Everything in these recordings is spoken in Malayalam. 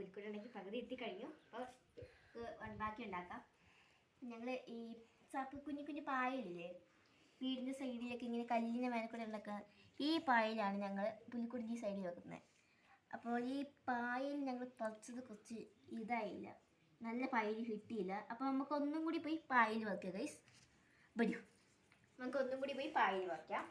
പുലിക്കുട്ടി ഉണ്ടെങ്കിൽ പകുതി എത്തിക്കഴിഞ്ഞു. അപ്പോൾ ബാക്കി ഉണ്ടാക്കാം. ഞങ്ങൾ ഈ കുഞ്ഞു കുഞ്ഞു പായലില്ലേ വീടിൻ്റെ സൈഡിലൊക്കെ ഇങ്ങനെ കല്ലിൻ്റെ മേൽക്കൂടെ ഉള്ളൊക്കെ ഈ പായലാണ് ഞങ്ങൾ പുലിക്കുട്ടി സൈഡിൽ വെക്കുന്നത്. അപ്പോൾ ഈ പായൽ ഞങ്ങൾ പറിച്ചത് കുറച്ച് ഇതായില്ല, നല്ല പായൽ കിട്ടിയില്ല. അപ്പോൾ നമുക്കൊന്നും കൂടി പോയി പായൽ വയ്ക്കാം ഗൈസ്. വരൂ, നമുക്കൊന്നും കൂടി പോയി പായൽ വയ്ക്കാം.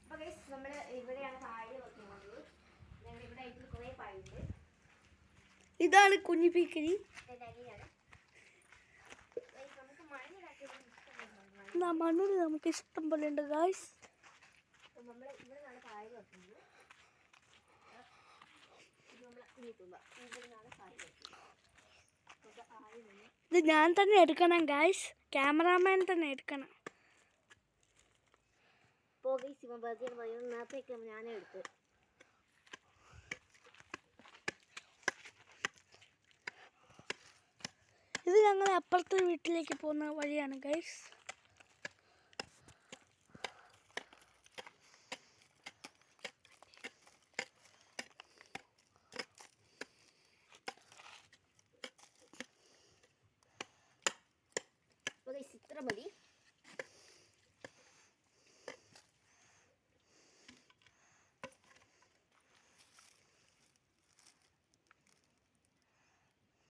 അപ്പോൾ ഗൈസ് നമ്മൾ ഇവിടെയാണ് പായൽ വെക്കുന്നത്. ഞങ്ങൾ ഇവിടെ ആയിട്ട് കുറേ പായലുണ്ട്. ഇതാണ് കുഞ്ഞിപ്പീക്കരി. മണ്ണൂര് നമുക്ക് ഇഷ്ടം പോലെ ഉണ്ട് ഗായ്സ്. ഇത് ഞാൻ തന്നെ എടുക്കണം ഗായ്സ്, ക്യാമറാമാൻ തന്നെ എടുക്കണം. ഞാനേ എടുത്ത് ഇത് ഞങ്ങൾ അപ്പുറത്തെ വീട്ടിലേക്ക് പോകുന്ന വഴിയാണ് ഗൈസ്. ഇത്ര മതി.